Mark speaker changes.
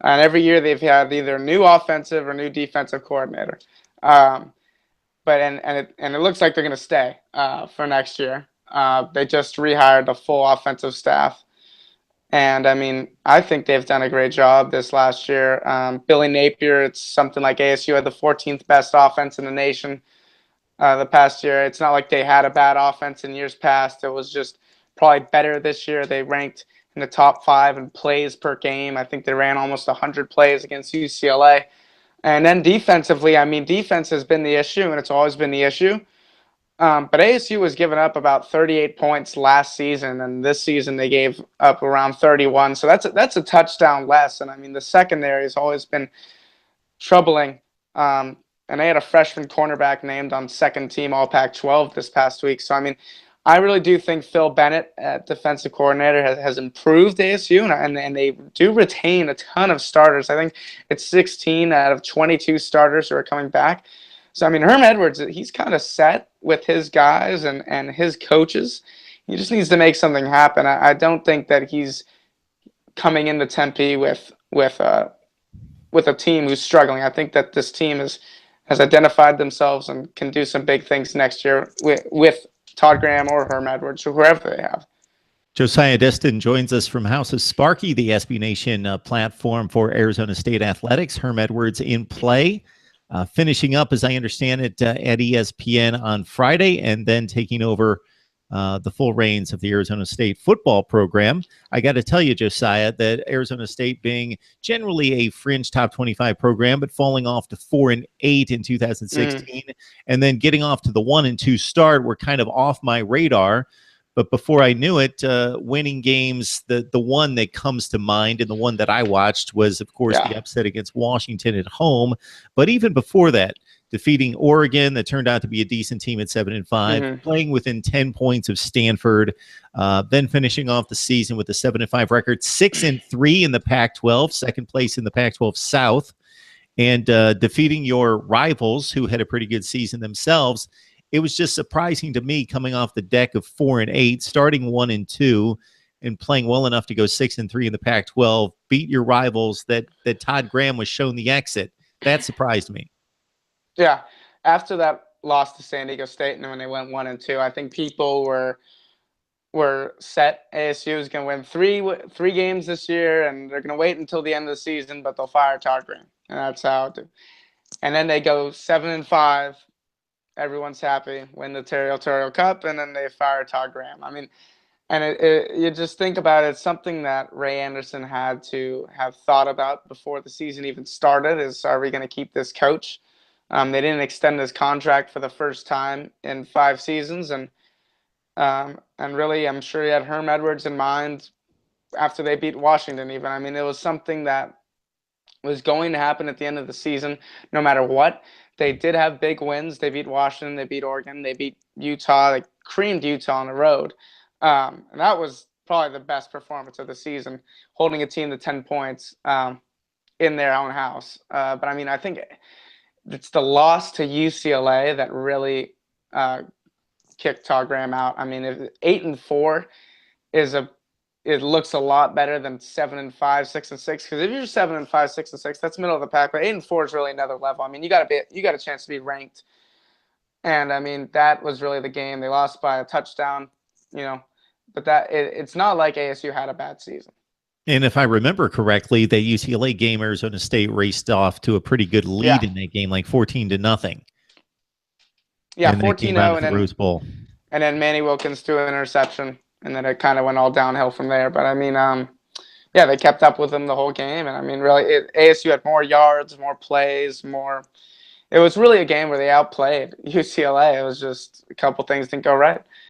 Speaker 1: And every year they've had either new offensive or new defensive coordinator. Um, but it looks like they're going to stay for next year. They just rehired the full offensive staff. And I mean, I think they've done a great job this last year. Billy Napier, it's something like ASU had the 14th best offense in the nation the past year. It's not like they had a bad offense in years past. It was just probably better this year. They ranked in the top 5 in plays per game. I think they ran almost 100 plays against UCLA. And then defensively, I mean, defense has been the issue, and it's always been the issue. But ASU was giving up about 38 points last season, and this season they gave up around 31. So that's a touchdown less. And I mean, the secondary has always been troubling. And they had a freshman cornerback named on second team All Pac-12 this past week. So I mean, I really do think Phil Bennett, at defensive coordinator, has improved ASU, and they do retain a ton of starters. I think it's 16 out of 22 starters who are coming back. So, I mean, Herm Edwards, he's kind of set with his guys and his coaches. He just needs to make something happen. I don't think that he's coming into Tempe with a team who's struggling. I think that this team has identified themselves and can do some big things next year with Todd Graham or Herm Edwards or whoever they have.
Speaker 2: Josiah Destin joins us from House of Sparky, the SB Nation platform for Arizona State athletics. Herm Edwards in play. Finishing up, as I understand it, at ESPN on Friday, and then taking over the full reins of the Arizona State football program. I got to tell you, Josiah, that Arizona State being generally a fringe top 25 program, but falling off to 4-8 in 2016, and then getting off to the 1-2 start were kind of off my radar. But before I knew it, winning games, the one that comes to mind and the one that I watched was, of course, the upset against Washington at home. But even before that, defeating Oregon, that turned out to be a decent team at 7-5, playing within 10 points of Stanford, then finishing off the season with a 7-5 record, 6-3 in the Pac-12, second place in the Pac-12 South, and defeating your rivals who had a pretty good season themselves. It was just surprising to me coming off the deck of 4-8, starting 1-2, and playing well enough to go 6-3 in the Pac-12, beat your rivals that Todd Graham was shown the exit. That surprised me.
Speaker 1: Yeah. After that loss to San Diego State and when they went 1-2, I think people were set. ASU is going to win three games this year, and they're going to wait until the end of the season, but they'll fire Todd Graham. And that's how it do. And then they go 7-5. Everyone's happy, win the Territorial Cup, and then they fire Todd Graham. I mean, and you just think about it, it's something that Ray Anderson had to have thought about before the season even started is, are we going to keep this coach? They didn't extend his contract for the first time in 5 seasons, and really, I'm sure he had Herm Edwards in mind after they beat Washington even. I mean, it was something that was going to happen at the end of the season no matter what. They did have big wins. They beat Washington. They beat Oregon. They beat Utah. They creamed Utah on the road. And that was probably the best performance of the season, holding a team to 10 points in their own house. But, I mean, I think it's the loss to UCLA that really kicked Todd Graham out. I mean, if 8-4 it looks a lot better than 7-5, 6-6. Because if you're 7-5, 6-6, that's middle of the pack. But 8-4 is really another level. I mean, you got a chance to be ranked. And I mean, that was really the game. They lost by a touchdown, But it's not like ASU had a bad season.
Speaker 2: And if I remember correctly, the UCLA game, Arizona State raced off to a pretty good lead in that game, like 14-0.
Speaker 1: Yeah, 14-0,
Speaker 2: and then Rose Bowl.
Speaker 1: And then Manny Wilkins threw an interception. And then it kind of went all downhill from there. But, I mean, they kept up with them the whole game. And, I mean, really, ASU had more yards, more plays, more. It was really a game where they outplayed UCLA. It was just a couple things didn't go right.